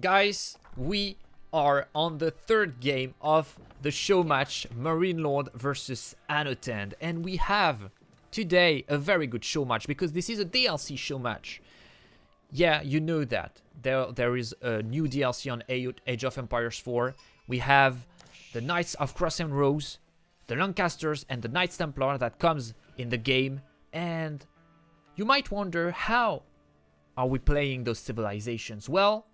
Guys, we are on the third game of the show match, MarineLord versus Anotand, and we have today a very good show match because this is a DLC show match. Yeah, you know that there is a new DLC on Age of Empires 4. We have the Knights of Cross and Rose, the Lancasters, and the Knights Templar that comes in the game. And you might wonder, how are we playing those civilizations? Well,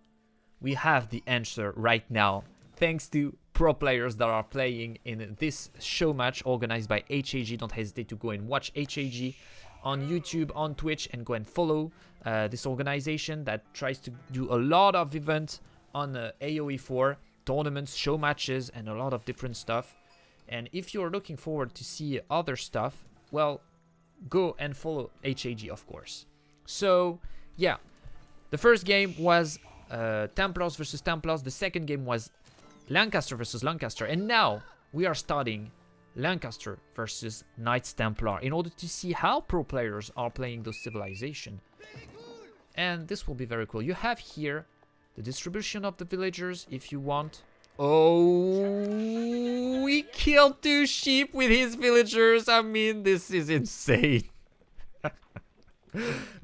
we have the answer right now, thanks to pro players that are playing in this show match organized by HAG. Don't hesitate to go and watch HAG on YouTube, on Twitch, and go and follow this organization that tries to do a lot of events on AOE 4, tournaments, show matches, and a lot of different stuff. And if you're looking forward to see other stuff, well, go and follow HAG, of course. So, yeah, the first game was Templars versus Templars. The second game was Lancaster versus Lancaster. And now we are starting Lancaster versus Knights Templar in order to see how pro players are playing those civilizations. And this will be very cool. You have here the distribution of the villagers if you want. Oh, he killed 2 sheep with his villagers. I mean, this is insane.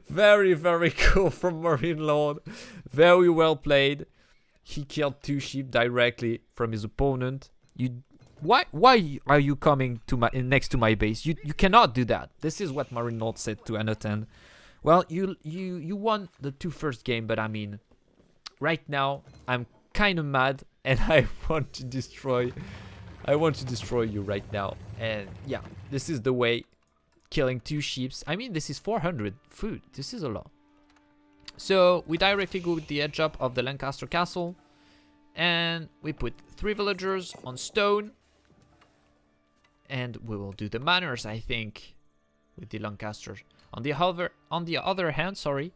Very, very cool from MarineLord. Very well played. He killed 2 sheep directly from his opponent. Why are you coming to next to my base? You cannot do that. This is what MarineLord said to Anotand. Well, you won the 2 first game, but I mean, right now I'm kind of mad and I want to destroy you right now. And yeah, this is the way. Killing 2 sheep. I mean, this is 400 food. This is a lot. So we directly go with the edge up of the Lancaster castle, and we put 3 villagers on stone, and we will do the manors, I think, with the Lancaster. On the other hand, sorry,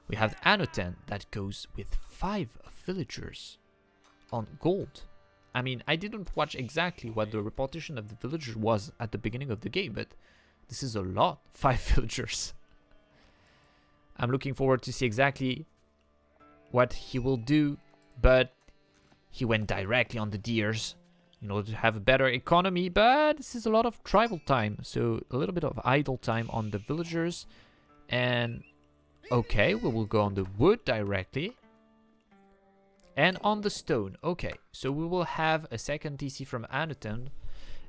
we have Anotand that goes with 5 villagers on gold. I mean, I didn't watch exactly what the repartition of the villagers was at the beginning of the game, but this is a lot. 5 villagers. I'm looking forward to see exactly what he will do, but he went directly on the deers in order to have a better economy, but this is a lot of tribal time, so a little bit of idle time on the villagers. And okay, we will go on the wood directly and on the stone. Okay, so we will have a second TC from Anotand.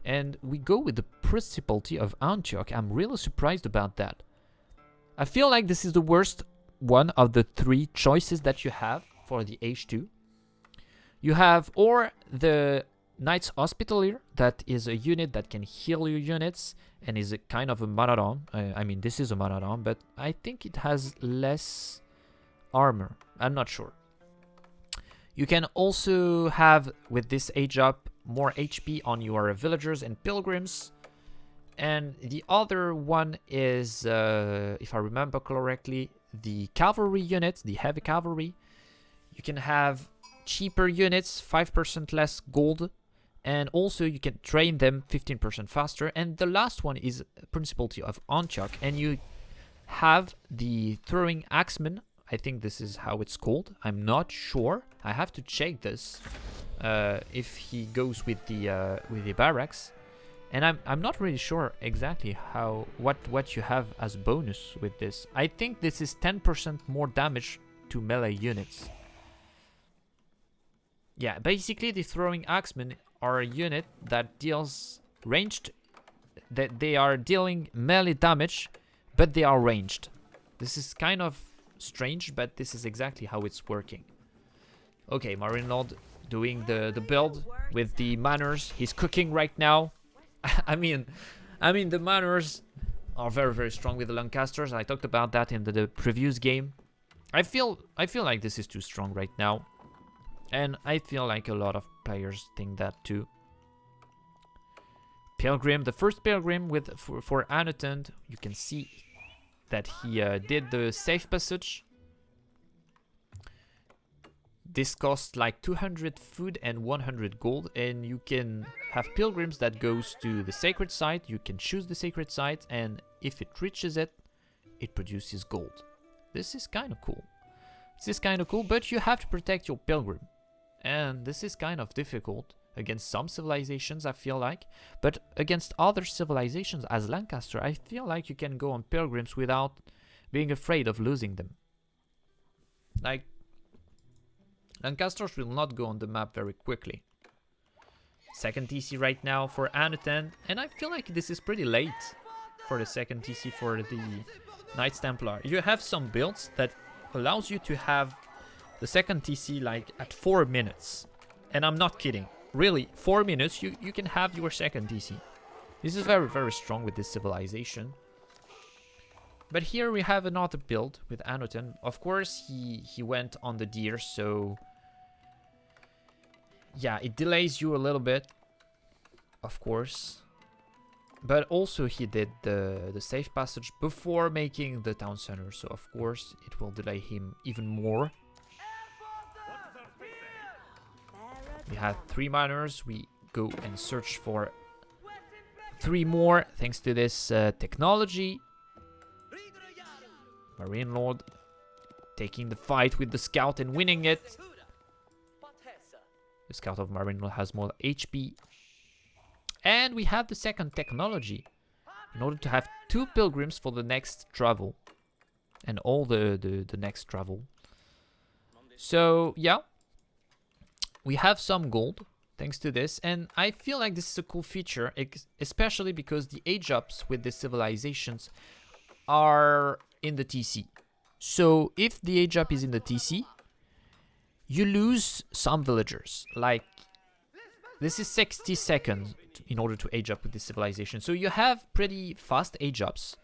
And we go with the Principality of Antioch. I'm really surprised about that. I feel like this is the worst one of the 3 choices that you have for the H2. You have or the Knights Hospitalier, that is a unit that can heal your units and is a kind of a Marathon. I mean, this is a Marathon, but I think it has less armor. I'm not sure. You can also have, with this age up, more HP on your villagers and pilgrims. And the other one is, if I remember correctly, the cavalry units, the heavy cavalry. You can have cheaper units, 5% less gold, and also you can train them 15% faster. And the last one is Principality of Antioch, and you have the throwing axeman. I think this is how it's called. I'm not sure. I have to check this. If he goes with the barracks, and I'm not really sure exactly what you have as bonus with this. I think this is 10% more damage to melee units. Yeah, basically the throwing axemen are a unit that deals ranged, that they are dealing melee damage, but they are ranged. This is kind of strange, but this is exactly how it's working. Okay, MarineLord doing the build with the manors. He's cooking right now. I mean the manors are very, very strong with the Lancasters. I talked about that in the previous game. I feel like this is too strong right now, and I feel like a lot of players think that too. Pilgrim, the first pilgrim for Anotand. You can see that he did the safe passage. This costs like 200 food and 100 gold, and you can have pilgrims that goes to the sacred site. You can choose the sacred site, and if it reaches it, it produces gold. This is kind of cool. This is kind of cool, but you have to protect your pilgrim. And this is kind of difficult against some civilizations, I feel like. But against other civilizations, as Lancaster, I feel like you can go on pilgrims without being afraid of losing them. Like, Lancasters will not go on the map very quickly. Second TC right now for Anotand, and I feel like this is pretty late for the second TC for the Knights Templar. You have some builds that allows you to have the second TC like at 4 minutes. And I'm not kidding. Really, 4 minutes, you can have your second TC. This is very, very strong with this civilization. But here we have another build with Anotand. Of course, he went on the deer, so... yeah, it delays you a little bit. Of course. But also he did the safe passage before making the town center. So of course it will delay him even more. We have 3 miners. We go and search for 3 more thanks to this technology. MarineLord taking the fight with the scout and winning it. The scout of MarineLord has more HP. And we have the second technology in order to have 2 pilgrims for the next travel. And all the next travel. So, yeah. We have some gold thanks to this. And I feel like this is a cool feature. Especially because the age ups with the civilizations are in the TC. So, if the age up is in the TC, you lose some villagers. Like, this is 60 seconds in order to age up with this civilization. So you have pretty fast age ups,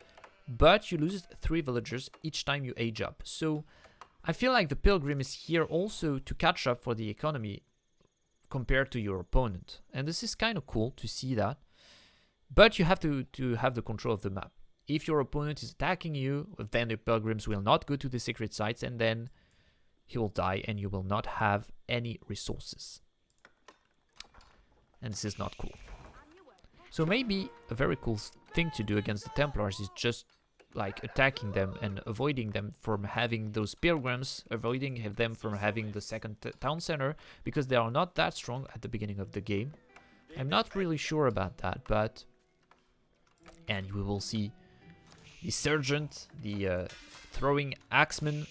but you lose 3 villagers each time you age up. So I feel like the pilgrim is here also to catch up for the economy compared to your opponent. And this is kind of cool to see that. But you have to have the control of the map. If your opponent is attacking you, then the pilgrims will not go to the secret sites, and then he will die and you will not have any resources. And this is not cool. So maybe a very cool thing to do against the Templars is just like attacking them and avoiding them from having those pilgrims, avoiding them from having the second town center, because they are not that strong at the beginning of the game. I'm not really sure about that, but... and we will see the serjeant, the throwing axeman,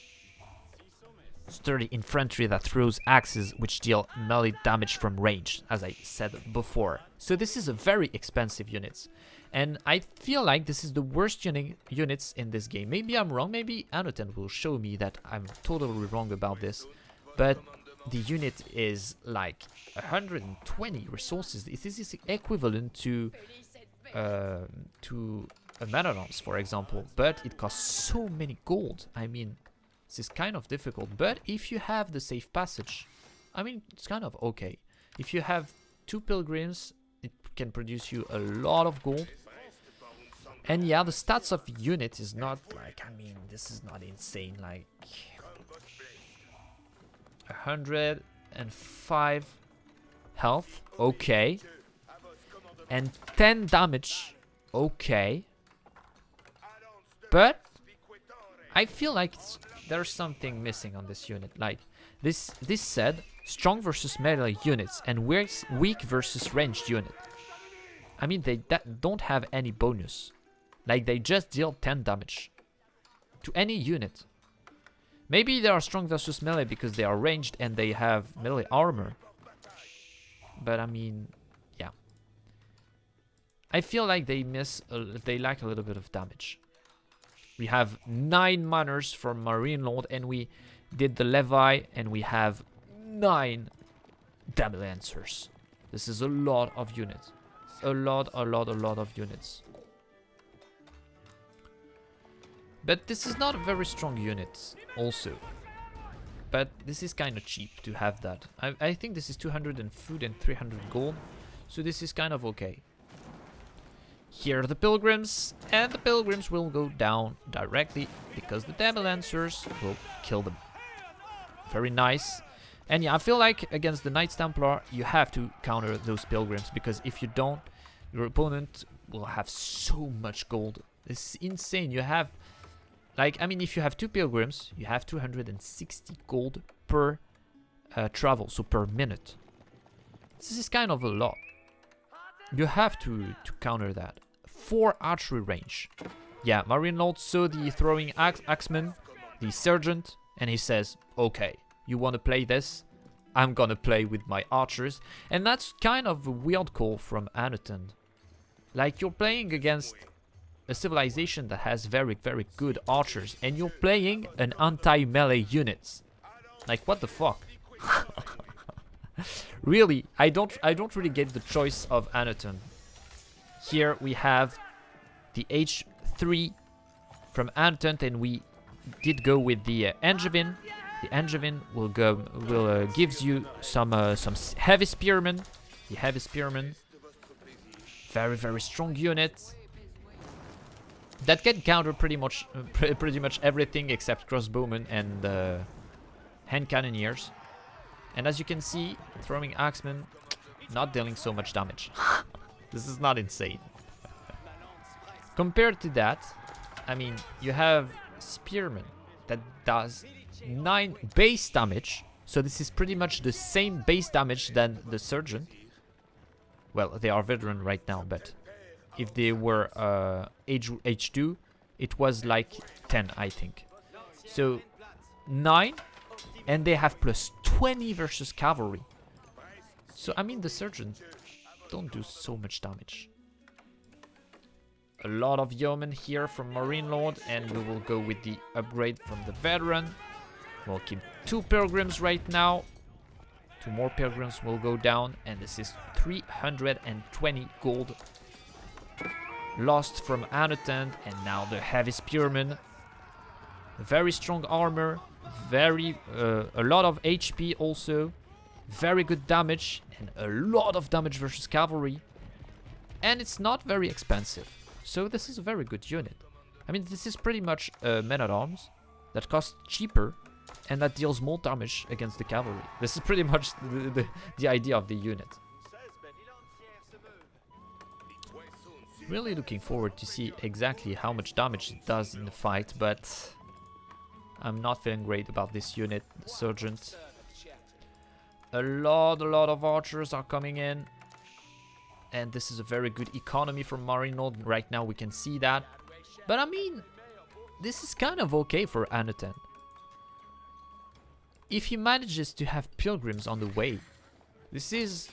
sturdy infantry that throws axes which deal melee damage from range, as I said before. So this is a very expensive unit. And I feel like this is the worst units in this game. Maybe I'm wrong, maybe Anotand will show me that I'm totally wrong about this. But the unit is like 120 resources. This is equivalent to a Anotand, for example. But it costs so many gold. I mean... this is kind of difficult, but if you have the safe passage, I mean, it's kind of okay. If you have 2 pilgrims, it can produce you a lot of gold. And yeah, the stats of unit is not like, I mean, this is not insane, like 105 health, okay. And 10 damage, okay. But I feel like there's something missing on this unit. Like, this said, strong versus melee units and weak versus ranged unit. I mean, they don't have any bonus. Like, they just deal 10 damage to any unit. Maybe they are strong versus melee because they are ranged and they have melee armor. But I mean, yeah. I feel like they lack a little bit of damage. We have 9 miners from MarineLord, and we did the Levi, and we have 9 Damn Lancers. This is a lot of units. A lot of units. But this is not a very strong unit, also. But this is kind of cheap to have that. I think this is 200 in food and 300 gold. So this is kind of okay. Here are the pilgrims, and the pilgrims will go down directly because the Damn Lancers will kill them. Very nice. And yeah, I feel like against the Knights Templar, you have to counter those pilgrims, because if you don't, your opponent will have so much gold. This is insane. You have Like, I mean, if you have 2 pilgrims, you have 260 gold per travel, so per minute. This is kind of a lot. You have to counter that. 4 archery range. Yeah, MarineLord saw the throwing axeman, the sergeant, and he says, okay, you want to play this? I'm gonna play with my archers. And that's kind of a weird call from Anotand. Like, you're playing against a civilization that has very, very good archers, and you're playing an anti-melee units. Like, what the fuck? Really, I don't really get the choice of Anotand. Here we have the H3 from Anotand, and we did go with the Angevin. The Angevin will gives you some heavy spearmen. The heavy spearmen, very, very strong unit that can counter pretty much everything except crossbowmen and hand cannoneers. And as you can see, throwing axemen not dealing so much damage. This is not insane. Compared to that, I mean, you have spearmen that does 9 base damage. So this is pretty much the same base damage than the sergeant. Well, they are veteran right now, but if they were H2, it was like 10, I think. So 9, and they have plus 20 versus cavalry. So I mean, the sergeant don't do so much damage. A lot of yeomen here from MarineLord, and we will go with the upgrade from the veteran. We'll keep 2 pilgrims right now. 2 more pilgrims will go down, and this is 320 gold lost from Anotand. And now the heavy spearmen, very strong armor, a lot of HP also, very good damage, and a lot of damage versus cavalry, and it's not very expensive. So this is a very good unit. I mean, this is pretty much men-at-arms that costs cheaper and that deals more damage against the cavalry. This is pretty much the idea of the unit. Really looking forward to see exactly how much damage it does in the fight, but I'm not feeling great about this unit, the sergeant. A lot of archers are coming in. And this is a very good economy from MarineLord. Right now we can see that. But I mean, this is kind of okay for Anotand. If he manages to have pilgrims on the way, this is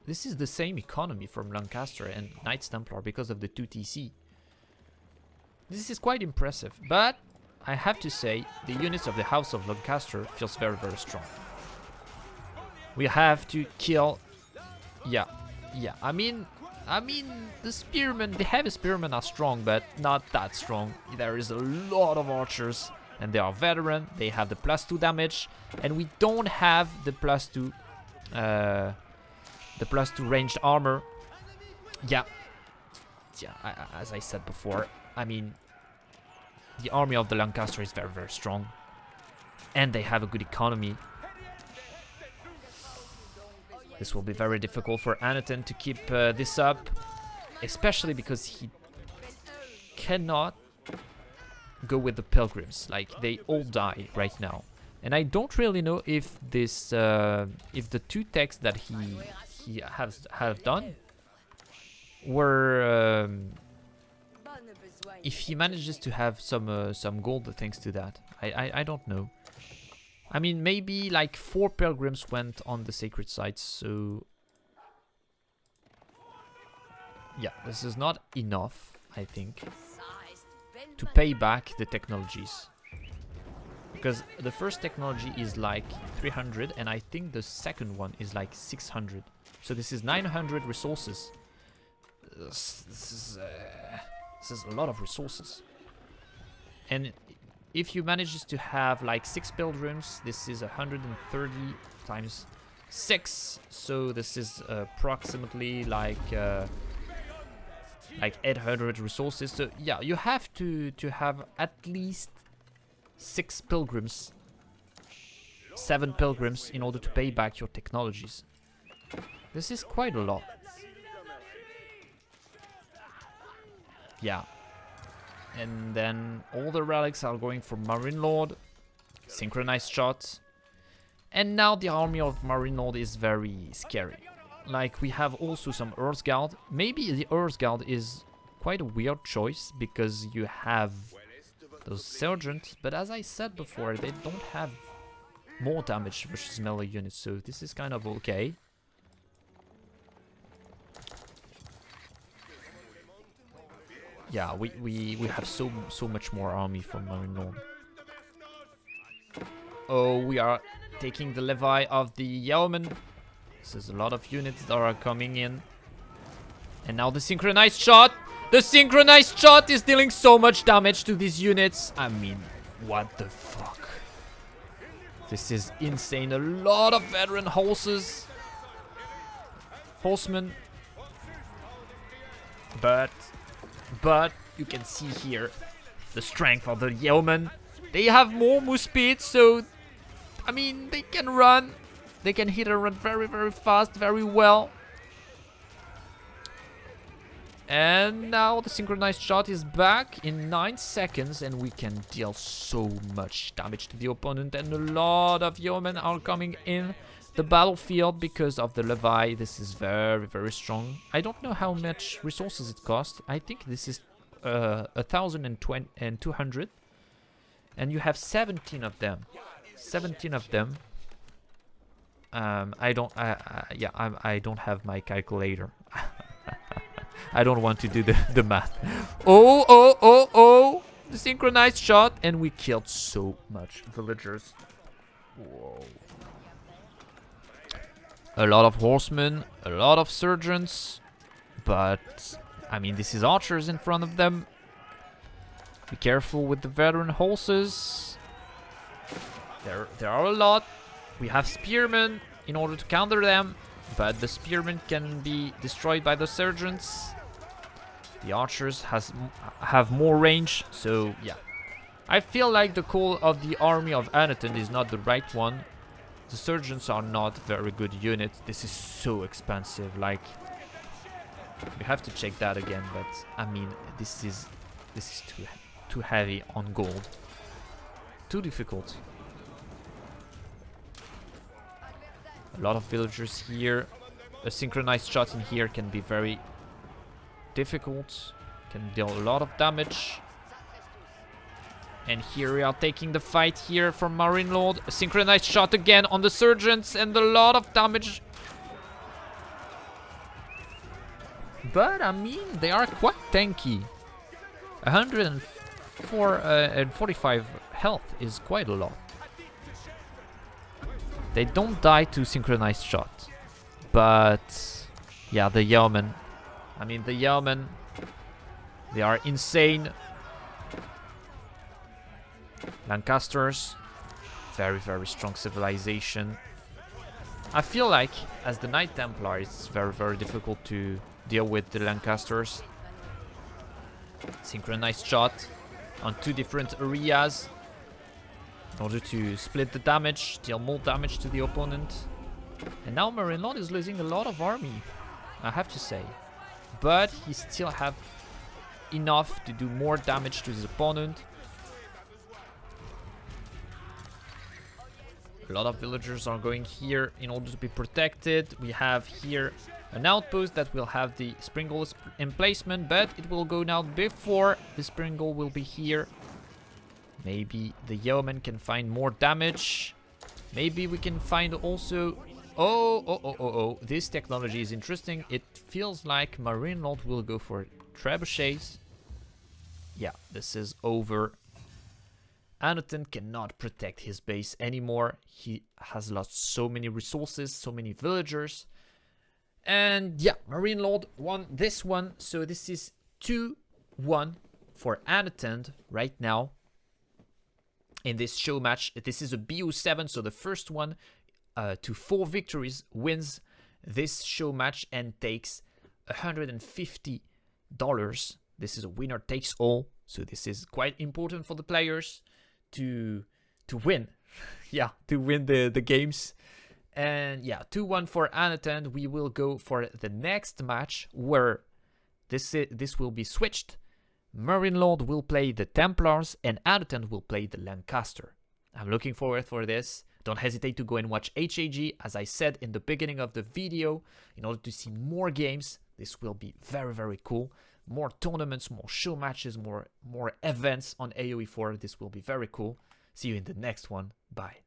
the same economy from Lancaster and Knights Templar because of the 2 TC. This is quite impressive, but I have to say the units of the House of Lancaster feels very, very strong. We have to kill, yeah, I mean the spearmen, the heavy spearmen are strong, but not that strong. There is a lot of archers, and they are veteran. They have the +2 damage, and we don't have the +2 ranged armor. Yeah, as I said before, I mean, the army of the Lancaster is very, very strong, and they have a good economy. This will be very difficult for Anotand to keep this up, especially because he cannot go with the pilgrims. Like, they all die right now, and I don't really know if this, if the 2 techs that he have done were, if he manages to have some gold thanks to that. I don't know. I mean, maybe like 4 pilgrims went on the sacred sites, so yeah, this is not enough, I think, to pay back the technologies. Because the first technology is like 300, and I think the second one is like 600. So this is 900 resources. This is a lot of resources. And if you manage to have like 6 pilgrims, this is 130 times 6. So this is approximately like 800 resources. So yeah, you have to have at least 6 pilgrims, 7 pilgrims in order to pay back your technologies. This is quite a lot. Yeah. And then all the relics are going for MarineLord. Synchronized shots. And now the army of MarineLord is very scary. Like, we have also some Earthguard. Maybe the Earthguard is quite a weird choice because you have those sergeants. But as I said before, they don't have more damage versus melee units. So this is kind of okay. Yeah, we have so much more army from MarineLord. Oh, we are taking the levy of the yeoman. This is a lot of units that are coming in. And now the synchronized shot. The synchronized shot is dealing so much damage to these units. I mean, what the fuck? This is insane. A lot of veteran horsemen. But you can see here the strength of the yeoman. They have more move speed, so I mean, they can run. They can hit and run very, very fast, very well. And now the synchronized shot is back in 9 seconds, and we can deal so much damage to the opponent. And a lot of yeomen are coming in the battlefield because of the levy. This is very, very strong. I don't know how much resources it costs. I think this is 1,200. And you have 17 of them. 17 of them. I don't have my calculator. I don't want to do the math. Oh! The synchronized shot, and we killed so much villagers. Whoa. A lot of horsemen, a lot of sergeants, but I mean, this is archers in front of them. Be careful with the veteran horses. There are a lot. We have spearmen in order to counter them, but the spearmen can be destroyed by the sergeants. The archers have more range, so yeah. I feel like the call of the army of Anotand is not the right one. The sergeants are not very good units. This is so expensive. Like, we have to check that again. But I mean, this is too heavy on gold. Too difficult. A lot of villagers here. A synchronized shot in here can be very difficult. Can deal a lot of damage. And here we are taking the fight here from MarineLord. A synchronized shot again on the sergeants and a lot of damage. But I mean, they are quite tanky. 145 health is quite a lot. They don't die to synchronized shot. But yeah, the yeomen. I mean, the yeomen, they are insane. Lancasters, very, very strong civilization. I feel like, as the Knight Templar, it's very, very difficult to deal with the Lancasters. Synchronized shot on 2 different areas in order to split the damage, deal more damage to the opponent. And now MarineLord is losing a lot of army, I have to say. But he still have enough to do more damage to his opponent. A lot of villagers are going here in order to be protected. We have here an outpost that will have the Springle emplacement, but it will go now before the Springle will be here. Maybe the yeoman can find more damage. Maybe we can find also... Oh. This technology is interesting. It feels like MarineLord will go for trebuchets. Yeah, this is over. Anotand cannot protect his base anymore. He has lost so many resources, so many villagers. And yeah, MarineLord won this one. So this is 2-1 for Anotand right now. In this show match, this is a BO7, so the first one to 4 victories wins this show match and takes $150. This is a winner takes all, so this is quite important for the players to win. Yeah, to win the games. And yeah, 2-1 for Anotand. We will go for the next match where this will be switched. MarineLord will play the Templars, and Anotand will play the Lancaster. I'm looking forward for this. Don't hesitate to go and watch HAG, as I said in the beginning of the video, in order to see more games. This will be very, very cool. More tournaments, more show matches, more events on AOE 4. This will be very cool. See you in the next one. Bye.